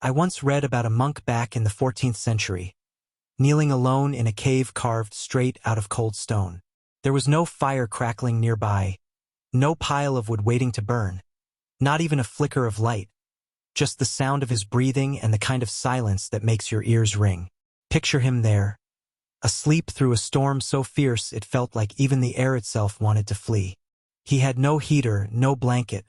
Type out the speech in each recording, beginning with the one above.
I once read about a monk back in the 14th century, kneeling alone in a cave carved straight out of cold stone. There was no fire crackling nearby, no pile of wood waiting to burn, not even a flicker of light, just the sound of his breathing and the kind of silence that makes your ears ring. Picture him there, asleep through a storm so fierce it felt like even the air itself wanted to flee. He had no heater, no blanket,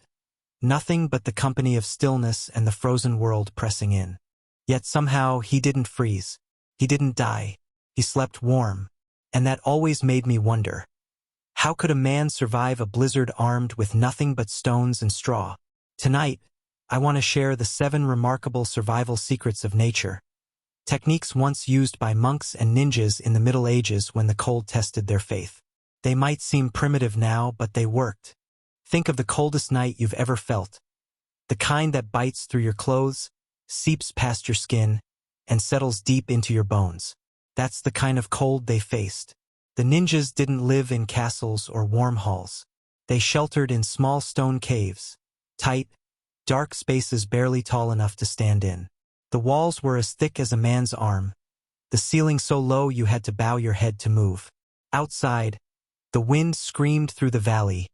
nothing but the company of stillness and the frozen world pressing in. Yet somehow he didn't freeze. He didn't die. He slept warm. And that always made me wonder. How could a man survive a blizzard armed with nothing but stones and straw? Tonight, I want to share the 7 remarkable survival secrets of nature. Techniques once used by monks and ninjas in the Middle Ages when the cold tested their faith. They might seem primitive now, but they worked. Think of the coldest night you've ever felt. The kind that bites through your clothes, seeps past your skin, and settles deep into your bones. That's the kind of cold they faced. The ninjas didn't live in castles or warm halls. They sheltered in small stone caves, tight, dark spaces barely tall enough to stand in. The walls were as thick as a man's arm, the ceiling so low you had to bow your head to move. Outside, the wind screamed through the valley,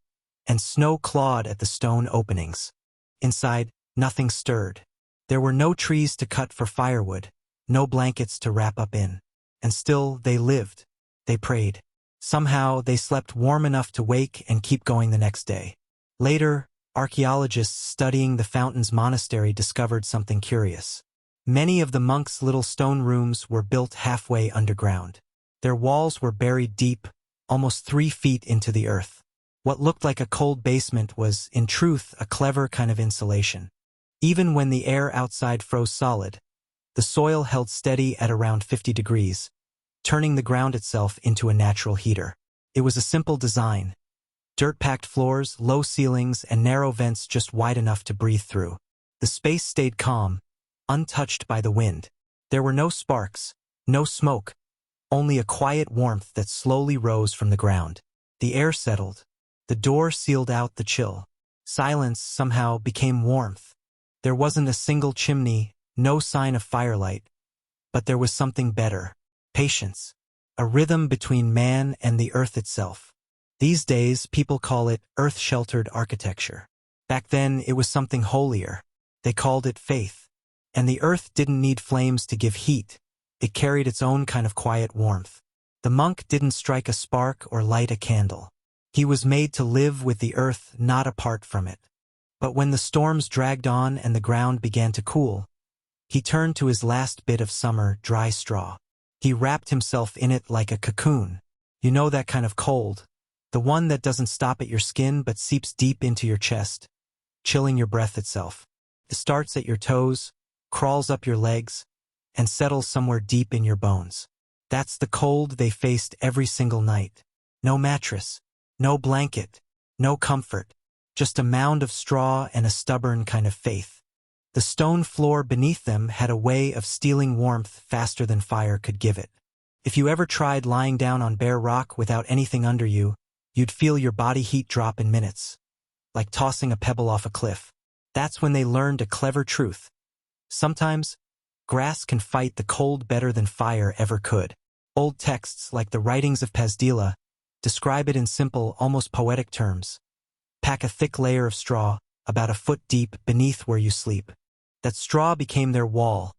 and snow clawed at the stone openings. Inside, nothing stirred. There were no trees to cut for firewood, no blankets to wrap up in. And still, they lived. They prayed. Somehow, they slept warm enough to wake and keep going the next day. Later, archaeologists studying the Fountains Monastery discovered something curious. Many of the monks' little stone rooms were built halfway underground. Their walls were buried deep, almost 3 feet into the earth. What looked like a cold basement was, in truth, a clever kind of insulation. Even when the air outside froze solid, the soil held steady at around 50 degrees, turning the ground itself into a natural heater. It was a simple design. Dirt-packed floors, low ceilings, and narrow vents just wide enough to breathe through. The space stayed calm, untouched by the wind. There were no sparks, no smoke, only a quiet warmth that slowly rose from the ground. The air settled. The door sealed out the chill. Silence somehow became warmth. There wasn't a single chimney, no sign of firelight. But there was something better. Patience. A rhythm between man and the earth itself. These days, people call it earth-sheltered architecture. Back then, it was something holier. They called it faith. And the earth didn't need flames to give heat. It carried its own kind of quiet warmth. The monk didn't strike a spark or light a candle. He was made to live with the earth, not apart from it. But when the storms dragged on and the ground began to cool, he turned to his last bit of summer, dry straw. He wrapped himself in it like a cocoon. You know that kind of cold, the one that doesn't stop at your skin but seeps deep into your chest, chilling your breath itself. It starts at your toes, crawls up your legs, and settles somewhere deep in your bones. That's the cold they faced every single night. No mattress, no blanket, no comfort, just a mound of straw and a stubborn kind of faith. The stone floor beneath them had a way of stealing warmth faster than fire could give it. If you ever tried lying down on bare rock without anything under you, you'd feel your body heat drop in minutes, like tossing a pebble off a cliff. That's when they learned a clever truth. Sometimes, grass can fight the cold better than fire ever could. Old texts, like the writings of Pasdila, describe it in simple, almost poetic terms. Pack a thick layer of straw, about a foot deep, beneath where you sleep. That straw became their wall,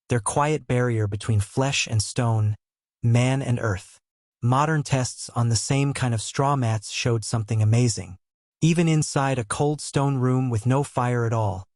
their quiet barrier between flesh and stone, man and earth. Modern tests on the same kind of straw mats showed something amazing. Even inside a cold stone room with no fire at all,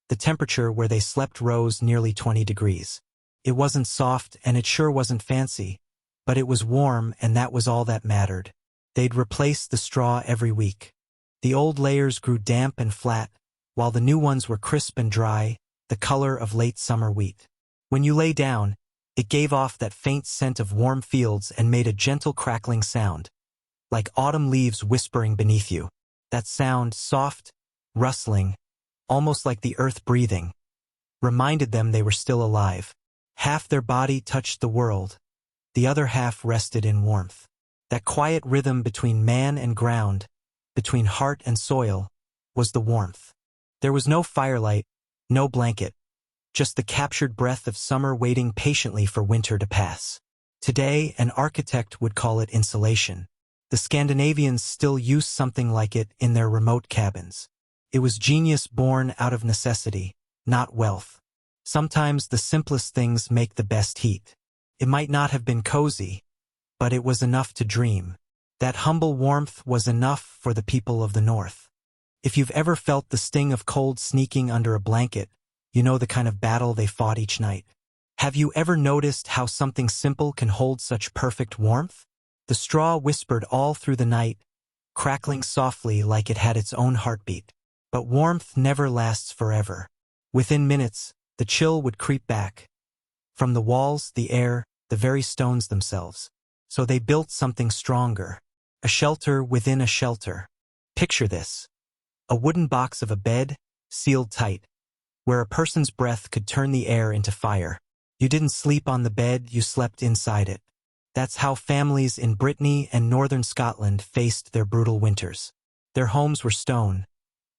the temperature where they slept rose nearly 20 degrees. It wasn't soft and it sure wasn't fancy, but it was warm and that was all that mattered. They'd replace the straw every week. The old layers grew damp and flat, while the new ones were crisp and dry, the color of late summer wheat. When you lay down, it gave off that faint scent of warm fields and made a gentle crackling sound, like autumn leaves whispering beneath you. That sound, soft, rustling, almost like the earth breathing, reminded them they were still alive. Half their body touched the world, the other half rested in warmth. That quiet rhythm between man and ground, between heart and soil, was the warmth. There was no firelight, no blanket, just the captured breath of summer waiting patiently for winter to pass. Today, an architect would call it insulation. The Scandinavians still use something like it in their remote cabins. It was genius born out of necessity, not wealth. Sometimes the simplest things make the best heat. It might not have been cozy, but it was enough to dream. That humble warmth was enough for the people of the North. If you've ever felt the sting of cold sneaking under a blanket, you know the kind of battle they fought each night. Have you ever noticed how something simple can hold such perfect warmth? The straw whispered all through the night, crackling softly like it had its own heartbeat. But warmth never lasts forever. Within minutes, the chill would creep back. From the walls, the air, the very stones themselves. So they built something stronger. A shelter within a shelter. Picture this. A wooden box of a bed, sealed tight, where a person's breath could turn the air into fire. You didn't sleep on the bed, you slept inside it. That's how families in Brittany and northern Scotland faced their brutal winters. Their homes were stone,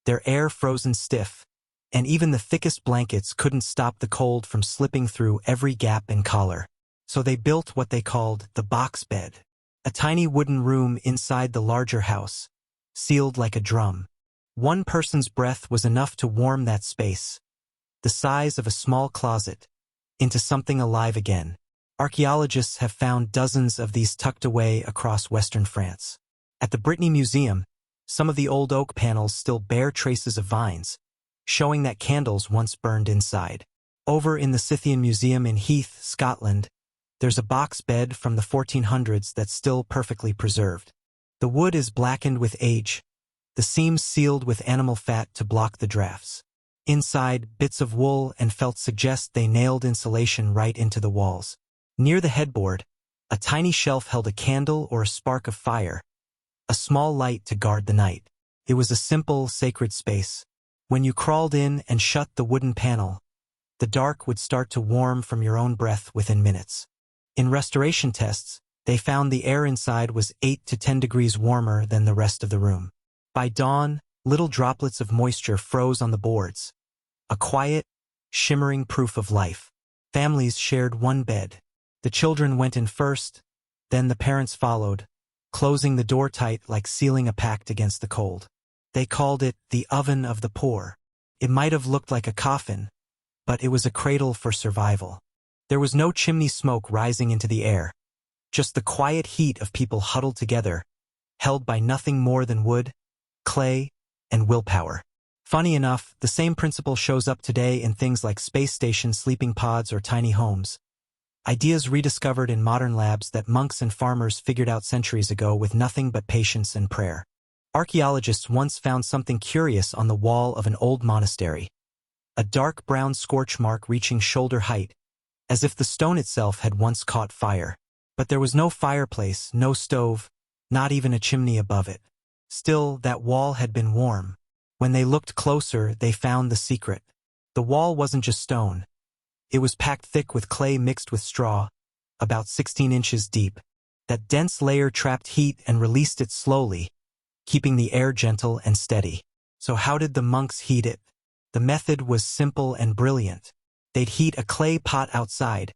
their air frozen stiff, and even the thickest blankets couldn't stop the cold from slipping through every gap and collar. So they built what they called the box bed, a tiny wooden room inside the larger house, sealed like a drum. One person's breath was enough to warm that space, the size of a small closet, into something alive again. Archaeologists have found dozens of these tucked away across western France. At the Brittany Museum, some of the old oak panels still bear traces of vines, showing that candles once burned inside. Over in the Scythian Museum in Heath, Scotland, there's a box bed from the 1400s that's still perfectly preserved. The wood is blackened with age, the seams sealed with animal fat to block the drafts. Inside, bits of wool and felt suggest they nailed insulation right into the walls. Near the headboard, a tiny shelf held a candle or a spark of fire, a small light to guard the night. It was a simple, sacred space. When you crawled in and shut the wooden panel, the dark would start to warm from your own breath within minutes. In restoration tests, they found the air inside was 8 to 10 degrees warmer than the rest of the room. By dawn, little droplets of moisture froze on the boards, a quiet, shimmering proof of life. Families shared one bed. The children went in first, then the parents followed, closing the door tight like sealing a pact against the cold. They called it the oven of the poor. It might have looked like a coffin, but it was a cradle for survival. There was no chimney smoke rising into the air, just the quiet heat of people huddled together, held by nothing more than wood, clay, and willpower. Funny enough, the same principle shows up today in things like space stations, sleeping pods, or tiny homes. Ideas rediscovered in modern labs that monks and farmers figured out centuries ago with nothing but patience and prayer. Archaeologists once found something curious on the wall of an old monastery. A dark brown scorch mark reaching shoulder height, as if the stone itself had once caught fire. But there was no fireplace, no stove, not even a chimney above it. Still, that wall had been warm. When they looked closer, they found the secret. The wall wasn't just stone. It was packed thick with clay mixed with straw, about 16 inches deep. That dense layer trapped heat and released it slowly, keeping the air gentle and steady. So how did the monks heat it? The method was simple and brilliant. They'd heat a clay pot outside,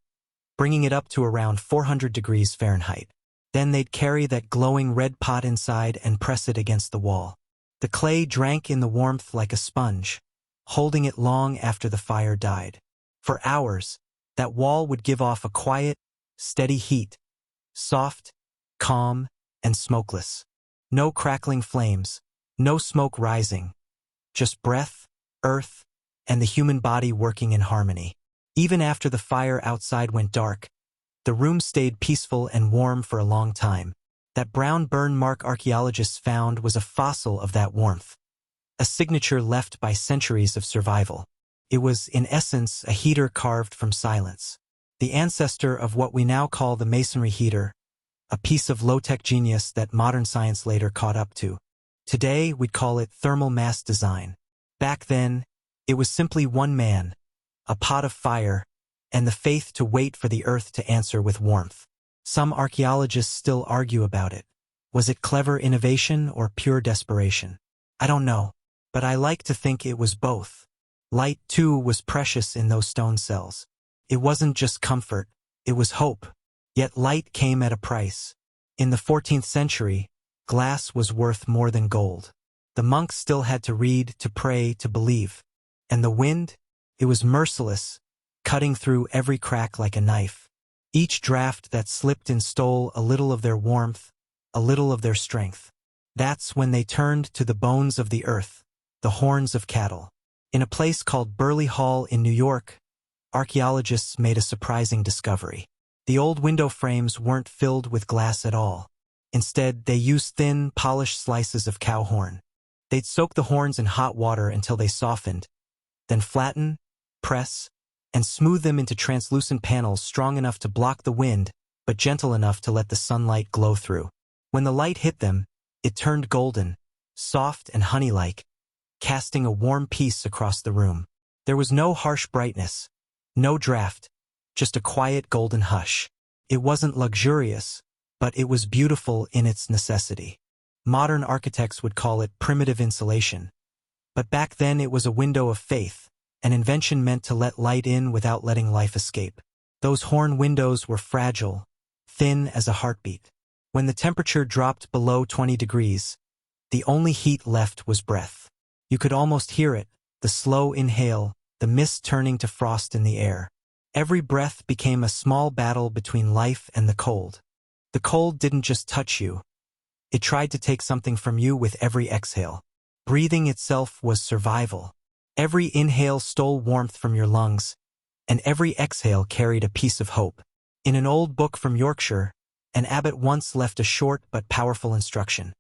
bringing it up to around 400 degrees Fahrenheit. Then they'd carry that glowing red pot inside and press it against the wall. The clay drank in the warmth like a sponge, holding it long after the fire died. For hours, that wall would give off a quiet, steady heat, soft, calm, and smokeless. No crackling flames, no smoke rising, just breath, earth, and the human body working in harmony. Even after the fire outside went dark, the room stayed peaceful and warm for a long time. That brown burn mark archaeologists found was a fossil of that warmth, a signature left by centuries of survival. It was, in essence, a heater carved from silence, the ancestor of what we now call the masonry heater, a piece of low-tech genius that modern science later caught up to. Today, we'd call it thermal mass design. Back then, it was simply one man, a pot of fire, and the faith to wait for the earth to answer with warmth. Some archaeologists still argue about it. Was it clever innovation or pure desperation? I don't know, but I like to think it was both. Light, too, was precious in those stone cells. It wasn't just comfort, it was hope. Yet light came at a price. In the 14th century, glass was worth more than gold. The monks still had to read, to pray, to believe. And the wind? It was merciless, cutting through every crack like a knife. Each draft that slipped in stole a little of their warmth, a little of their strength. That's when they turned to the bones of the earth, the horns of cattle. In a place called Burley Hall in New York, archaeologists made a surprising discovery. The old window frames weren't filled with glass at all. Instead, they used thin, polished slices of cow horn. They'd soak the horns in hot water until they softened, then flatten, press, and smooth them into translucent panels strong enough to block the wind, but gentle enough to let the sunlight glow through. When the light hit them, it turned golden, soft and honey-like, casting a warm peace across the room. There was no harsh brightness, no draft, just a quiet golden hush. It wasn't luxurious, but it was beautiful in its necessity. Modern architects would call it primitive insulation. But back then it was a window of faith, an invention meant to let light in without letting life escape. Those horn windows were fragile, thin as a heartbeat. When the temperature dropped below 20 degrees, the only heat left was breath. You could almost hear it, the slow inhale, the mist turning to frost in the air. Every breath became a small battle between life and the cold. The cold didn't just touch you. It tried to take something from you with every exhale. Breathing itself was survival. Every inhale stole warmth from your lungs, and every exhale carried a piece of hope. In an old book from Yorkshire, an abbot once left a short but powerful instruction.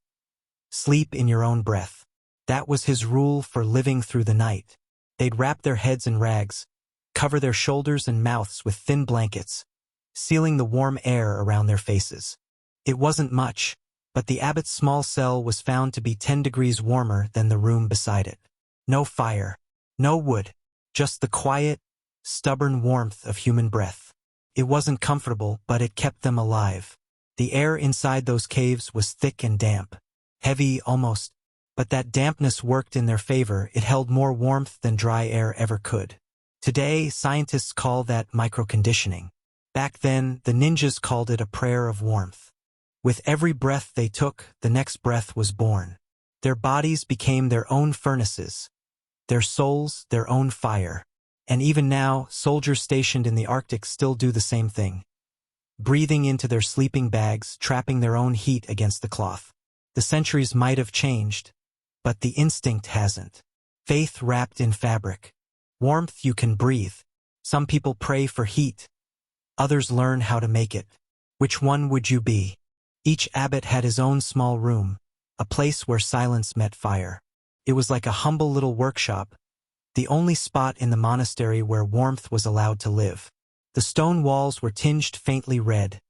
Sleep in your own breath. That was his rule for living through the night. They'd wrap their heads in rags, cover their shoulders and mouths with thin blankets, sealing the warm air around their faces. It wasn't much, but the abbot's small cell was found to be 10 degrees warmer than the room beside it. No fire, no wood, just the quiet, stubborn warmth of human breath. It wasn't comfortable, but it kept them alive. The air inside those caves was thick and damp, heavy almost, but that dampness worked in their favor. It held more warmth than dry air ever could. Today, scientists call that microconditioning. Back then, the ninjas called it a prayer of warmth. With every breath they took, the next breath was born. Their bodies became their own furnaces, their souls their own fire. And even now, soldiers stationed in the Arctic still do the same thing. Breathing into their sleeping bags, trapping their own heat against the cloth. The centuries might have changed, but the instinct hasn't. Faith wrapped in fabric. Warmth you can breathe. Some people pray for heat. Others learn how to make it. Which one would you be? Each abbot had his own small room, a place where silence met fire. It was like a humble little workshop, the only spot in the monastery where warmth was allowed to live. The stone walls were tinged faintly red,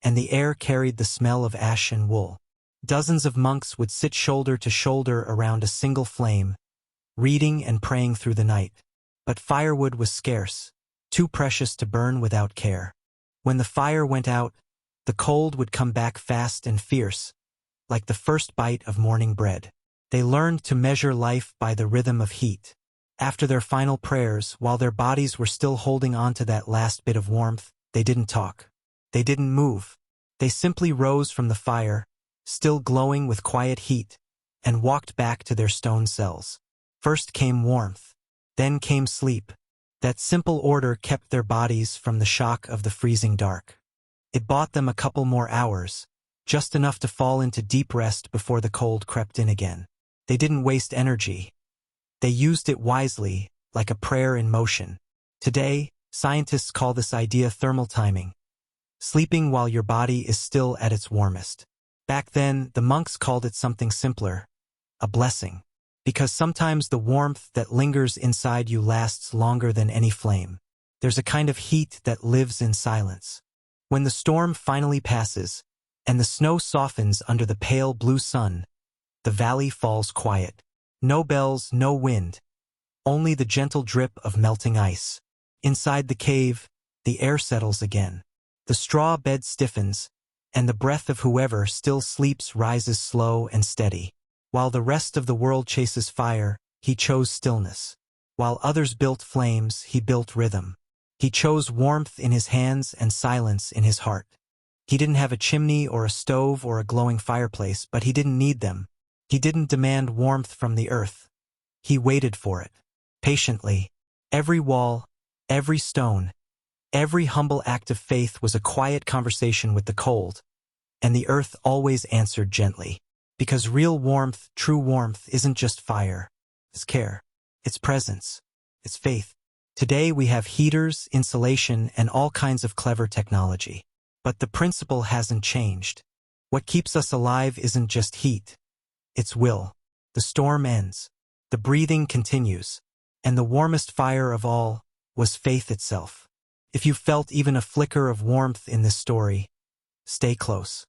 and the air carried the smell of ash and wool. Dozens of monks would sit shoulder to shoulder around a single flame, reading and praying through the night. But firewood was scarce, too precious to burn without care. When the fire went out, the cold would come back fast and fierce, like the first bite of morning bread. They learned to measure life by the rhythm of heat. After their final prayers, while their bodies were still holding on to that last bit of warmth, they didn't talk. They didn't move. They simply rose from the fire, still glowing with quiet heat, and walked back to their stone cells. First came warmth. Then came sleep. That simple order kept their bodies from the shock of the freezing dark. It bought them a couple more hours, just enough to fall into deep rest before the cold crept in again. They didn't waste energy. They used it wisely, like a prayer in motion. Today, scientists call this idea thermal timing, sleeping while your body is still at its warmest. Back then, the monks called it something simpler, a blessing. Because sometimes the warmth that lingers inside you lasts longer than any flame. There's a kind of heat that lives in silence. When the storm finally passes, and the snow softens under the pale blue sun, the valley falls quiet. No bells, no wind. Only the gentle drip of melting ice. Inside the cave, the air settles again. The straw bed stiffens, and the breath of whoever still sleeps rises slow and steady. While the rest of the world chases fire, he chose stillness. While others built flames, he built rhythm. He chose warmth in his hands and silence in his heart. He didn't have a chimney or a stove or a glowing fireplace, but he didn't need them. He didn't demand warmth from the earth. He waited for it, patiently. Every wall, every stone, every humble act of faith was a quiet conversation with the cold, and the earth always answered gently. Because real warmth, true warmth, isn't just fire. It's care. It's presence. It's faith. Today we have heaters, insulation, and all kinds of clever technology. But the principle hasn't changed. What keeps us alive isn't just heat. It's will. The storm ends. The breathing continues. And the warmest fire of all was faith itself. If you felt even a flicker of warmth in this story, stay close.